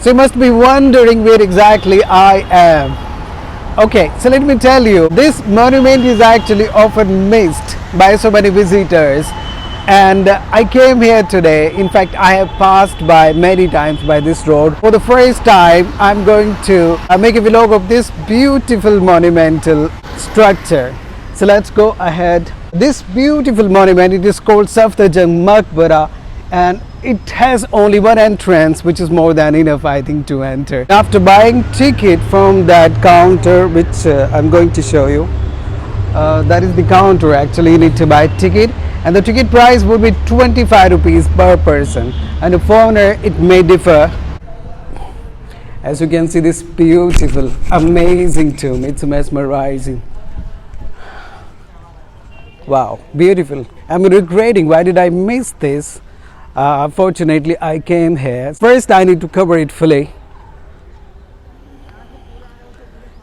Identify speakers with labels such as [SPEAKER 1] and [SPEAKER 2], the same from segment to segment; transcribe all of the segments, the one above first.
[SPEAKER 1] So you must be wondering where exactly I am. Okay, so let me tell you, this monument is actually often missed by so many visitors. And I came here today. In fact, I have passed by many times by this road. For the first time, I'm going to make a vlog of this beautiful monumental structure. So let's go ahead. This beautiful monument, it is called Safdarjung makbara, and it has only one entrance, which is more than enough, I think, to enter. After buying ticket from that counter, which I'm going to show you, that is the counter. Actually, you need to buy ticket, and the ticket price would be 25 rupees per person, and a foreigner it may differ. As you can see, this beautiful, amazing tomb, it's mesmerizing. Wow, beautiful. I'm regretting, why did I miss this? Fortunately, I came here. First, I need to cover it fully.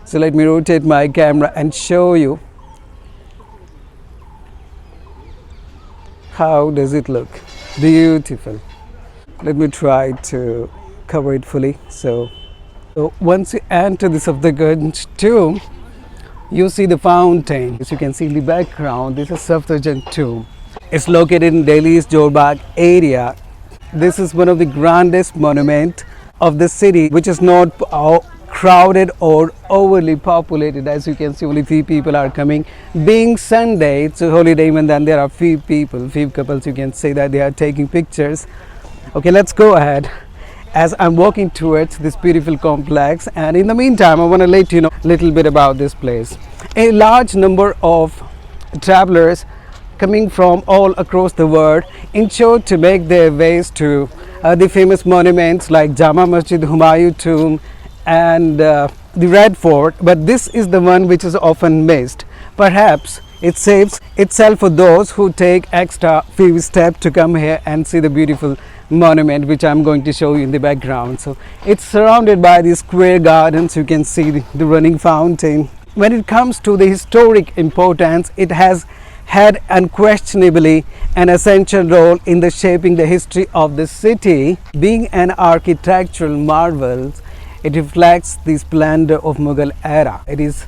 [SPEAKER 1] So let me rotate my camera and show you. How does it look? Beautiful. Let me try to cover it fully. So once you enter the Safdarjung tomb, you see the fountain. As you can see in the background, this is Safdarjung tomb. It's located in Delhi's Jorbagh area. This is one of the grandest monuments of the city, which is not crowded or overly populated. As you can see, only few people are coming. Being Sunday, it's a holiday, and then there are few people, few couples, you can say that they are taking pictures. Okay, let's go ahead as I'm walking towards this beautiful complex, and in the meantime I want to let you know a little bit about this place. A large number of travelers coming from all across the world ensure to make their ways to the famous monuments like Jama Masjid, Humayun tomb, and the Red Fort, but this is the one which is often missed. Perhaps it saves itself for those who take extra few steps to come here and see the beautiful monument, which I'm going to show you in the background. So it's surrounded by these square gardens. You can see the running fountain. When it comes to the historic importance, it has had unquestionably an essential role in the shaping the history of the city. Being an architectural marvel, it reflects the splendor of Mughal era. It is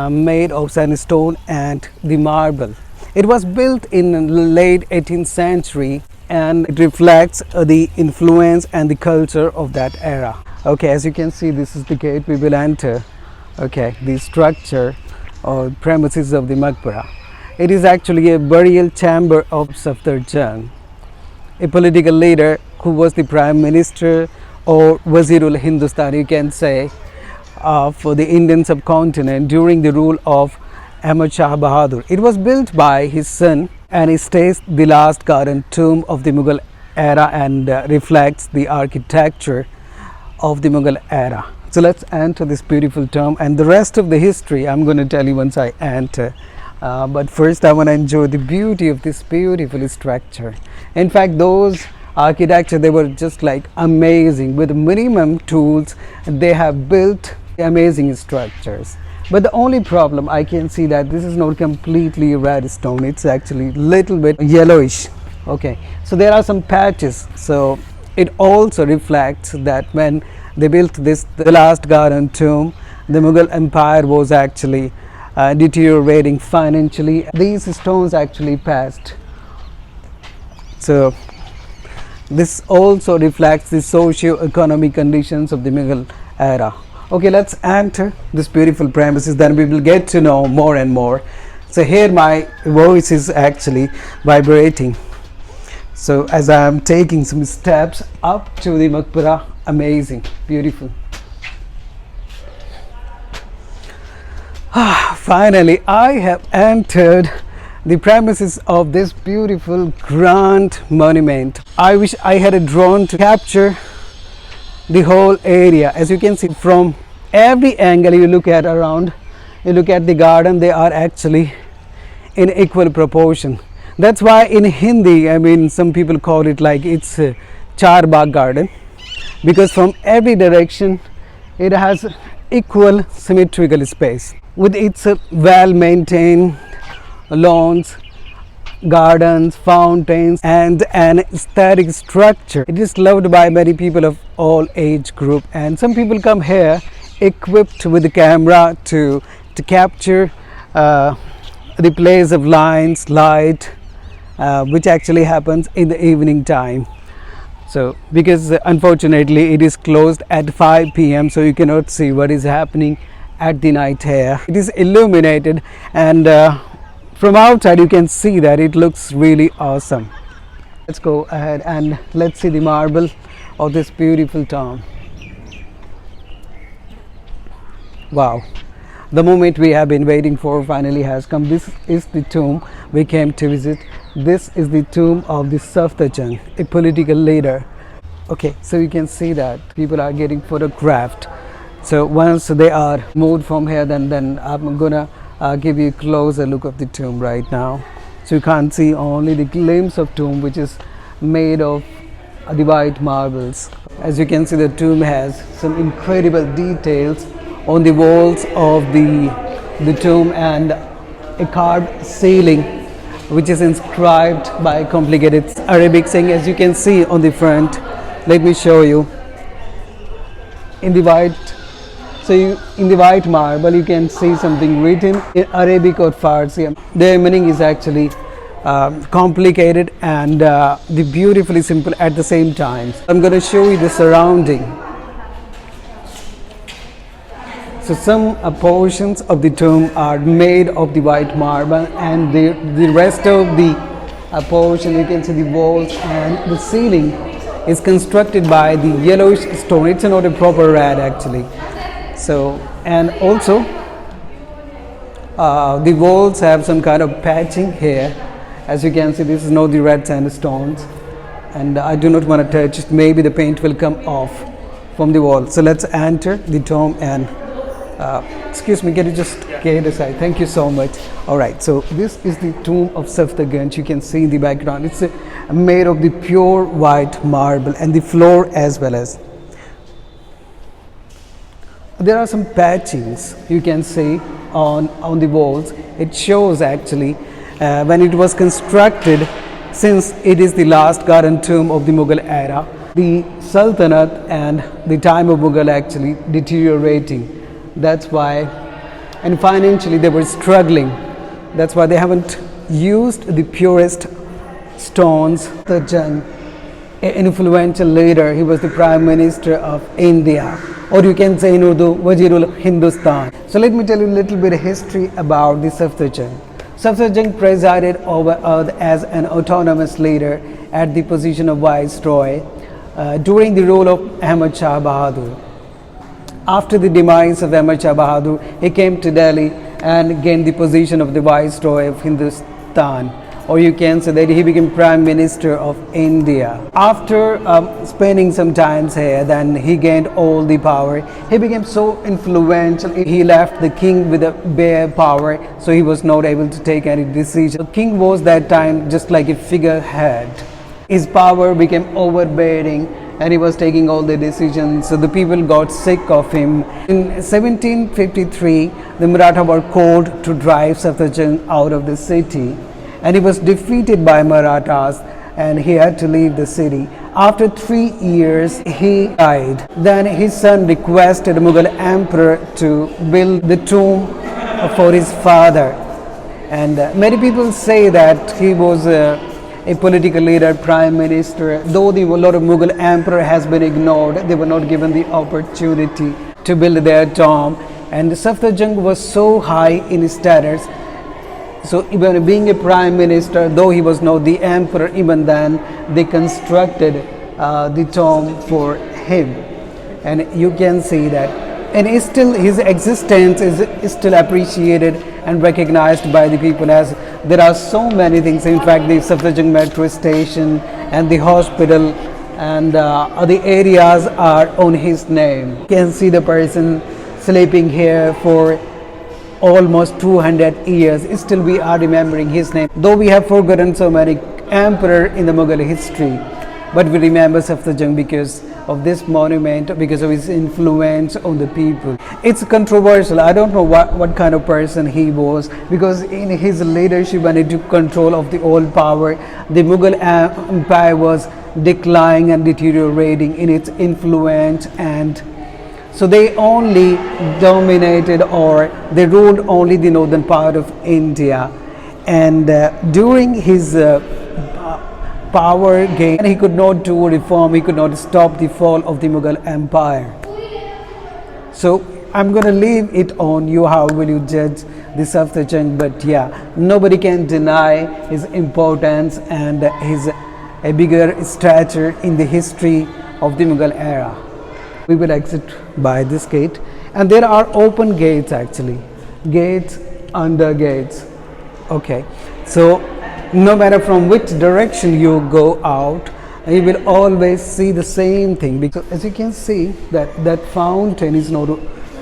[SPEAKER 1] made of sandstone and the marble. It was built in the late 18th century, and it reflects the influence and the culture of that era. Okay, as you can see, this is the gate we will enter. Okay, the structure or premises of the makbara. It is actually a burial chamber of Safdarjung, a political leader who was the prime minister or Wazirul Hindustan, you can say, for the Indian subcontinent during the rule of Ahmad Shah Bahadur. It was built by his son, and it stays the last garden tomb of the Mughal era and reflects the architecture of the Mughal era. So let's enter this beautiful tomb, and the rest of the history I'm going to tell you once I enter. But first I want to enjoy the beauty of this beautiful structure. In fact, those architecture, they were just like amazing. With minimum tools, they have built amazing structures. But the only problem I can see that this is not completely red stone. It's actually little bit yellowish. Okay, so there are some patches. So it also reflects that when they built this, the last garden tomb, the Mughal Empire was actually deteriorating financially. These stones actually passed. So this also reflects the socio-economic conditions of the Mughal era. Okay, let's enter this beautiful premises, then we will get to know more and more. So here my voice is actually vibrating. So as I am taking some steps up to the makbara, amazing, beautiful. Finally, I have entered the premises of this beautiful grand monument. I wish I had a drone to capture the whole area. As you can see, from every angle you look at around, you look at the garden, they are actually in equal proportion. That's why in Hindi, I mean, some people call it like it's a Char Bagh garden, because from every direction it has equal symmetrical space with its well maintained lawns, gardens, fountains, and an aesthetic structure. It is loved by many people of all age group, and some people come here equipped with a camera to capture the place of lines, light, which actually happens in the evening time. So because unfortunately it is closed at 5 p.m, so you cannot see what is happening at the night here. It is illuminated, and from outside you can see that it looks really awesome. Let's go ahead and let's see the marble of this beautiful town. Wow, the moment we have been waiting for finally has come. This is the tomb we came to visit. This is the tomb of the Safdarjung, a political leader. Okay, so you can see that people are getting photographed. So once they are moved from here, then I'm gonna give you a closer look of the tomb right now. So you can't see only the glimpse of tomb, which is made of the white marbles. As you can see, the tomb has some incredible details on the walls of the tomb, and a carved ceiling which is inscribed by complicated Arabic saying, as you can see on the front. Let me show you. In the white marble you can see something written in Arabic or Farsi. Their meaning is actually complicated and the beautifully simple at the same time. I'm going to show you the surrounding. So some portions of the tomb are made of the white marble, and the rest of the portion, you can see the walls and the ceiling is constructed by the yellowish stone. It's not a proper red actually. So, and also the walls have some kind of patching here. As you can see, this is not the red sandstones, and I do not want to touch it. Maybe the paint will come off from the wall. So let's enter the tomb and excuse me, can you just get aside? Thank you so much. All right, so this is the tomb of Safdarjung. You can see in the background, it's made of the pure white marble, and the floor as well as. There are some patchings you can see on the walls. It shows actually when it was constructed, since it is the last garden tomb of the Mughal era, the Sultanate and the time of Mughal actually deteriorating. That's why, and financially they were struggling. That's why they haven't used the purest stones. Safdarjung, an influential leader, he was the Prime Minister of India, or you can say in Urdu, Wazirul Hindustan. So let me tell you a little bit of history about the Safdarjung. Safdarjung presided over Earth as an autonomous leader at the position of Viceroy during the rule of Ahmad Shah Bahadur. After the demise of Ahmad Shah Bahadur, he came to Delhi and gained the position of the Viceroy of Hindustan, or you can say that he became Prime Minister of India. After spending some time here, then he gained all the power. He became so influential, he left the king with a bare power, so he was not able to take any decision. The king was that time just like a figurehead. His power became overbearing, and he was taking all the decisions, so the people got sick of him. In 1753, the Maratha were called to drive Safdarjung out of the city, and he was defeated by Marathas, and he had to leave the city. After 3 years, he died. Then his son requested the Mughal emperor to build the tomb for his father, and many people say that he was a political leader, prime minister. Though a lot of Mughal emperor has been ignored, they were not given the opportunity to build their tomb. And Safdarjung was so high in status, so even being a prime minister, though he was not the emperor, even then they constructed the tomb for him. And you can see that, and still his existence is still appreciated and recognized by the people, as there are so many things. In fact, the Safdarjung metro station and the hospital and the areas are on his name. You can see the person sleeping here for almost 200 years. Still we are remembering his name. Though we have forgotten so many emperor in the Mughal history, but we remember Safdarjung because of this monument because of his influence on the people. It's controversial. I don't know what kind of person he was, because in his leadership when he took control of the old power, the Mughal empire was declining and deteriorating in its influence, and so they only dominated, or they ruled only the northern part of India. And during his power gain, he could not do reform, he could not stop the fall of the Mughal empire. So I'm going to leave it on you, how will you judge the Safdarjung, but yeah, nobody can deny his importance and his a bigger stature in the history of the Mughal era. We will exit by this gate, and there are open gates, actually gates under gates. Okay, so no matter from which direction you go out, you will always see the same thing, because as you can see that fountain is not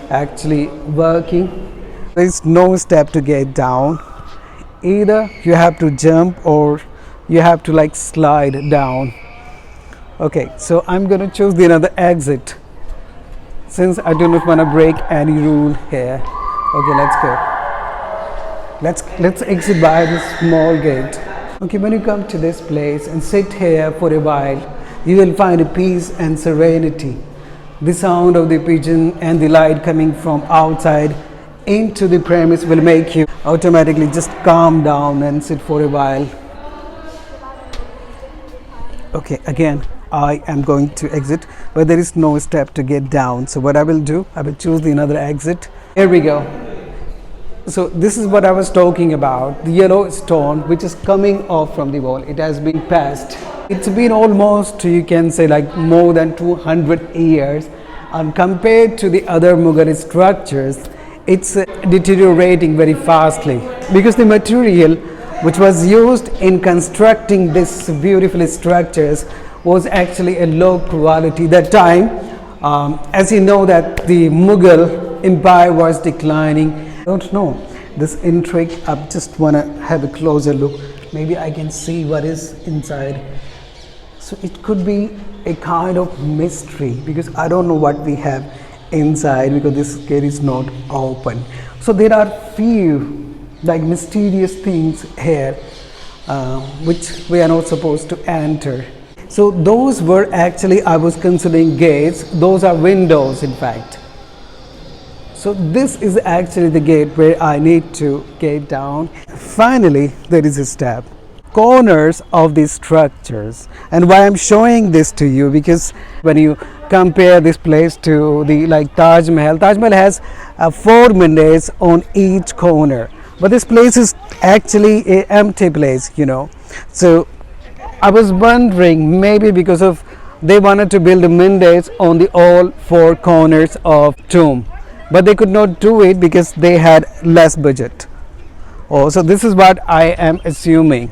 [SPEAKER 1] actually working. There is no step to get down. Either you have to jump or you have to like slide down. Okay, so I'm going to choose the another exit, since I do not want to break any rule here. Okay, let's go. Let's exit by this small gate. Okay, when you come to this place and sit here for a while, you will find a peace and serenity. The sound of the pigeon and the light coming from outside into the premise will make you automatically just calm down and sit for a while. Okay, again I am going to exit, but there is no step to get down. So what I will do, I will choose the another exit. Here we go. So this is what I was talking about, the yellow stone which is coming off from the wall. It has been passed. It's been almost, you can say, like more than 200 years, and compared to the other Mughal structures, it's deteriorating very fastly, because the material which was used in constructing these beautiful structures was actually a low quality. That time, as you know, that the Mughal empire was declining. I don't know this intrigue. I just want to have a closer look. Maybe I can see what is inside. So it could be a kind of mystery, because I don't know what we have inside, because this gate is not open. So there are few like mysterious things here which we are not supposed to enter. So those were actually, I was considering gates. Those are windows, in fact. So this is actually the gate where I need to get down. Finally, there is a step. Corners of these structures. And why I'm showing this to you, because when you compare this place to the like Taj Mahal has 4 minarets on each corner. But this place is actually an empty place, you know. So I was wondering, maybe because of they wanted to build the minarets on the all 4 corners of tomb, but they could not do it because they had less budget. Oh, so this is what I am assuming,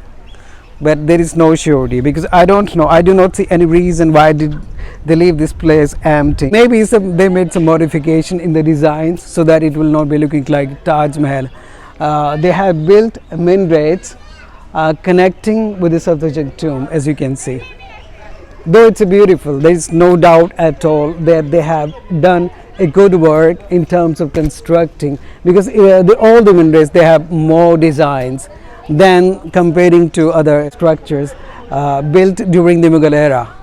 [SPEAKER 1] but there is no surety, because I don't know. I do not see any reason why did they leave this place empty. Maybe they made some modification in the designs so that it will not be looking like Taj Mahal. They have built minarets connecting with the Safdarjung tomb, as you can see. Though it's beautiful, there is no doubt at all that they have done a good work in terms of constructing, because all the minarets, they have more designs than comparing to other structures built during the Mughal era.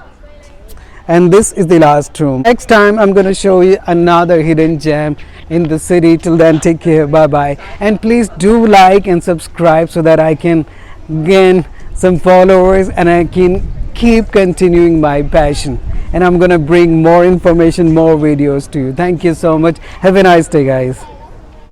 [SPEAKER 1] And this is the last room. Next time I'm going to show you another hidden gem in the city. Till then, take care, bye bye, and please do like and subscribe so that I can gain some followers and I can keep continuing my passion, and I'm going to bring more information, more videos to you. Thank you so much. Have a nice day, guys.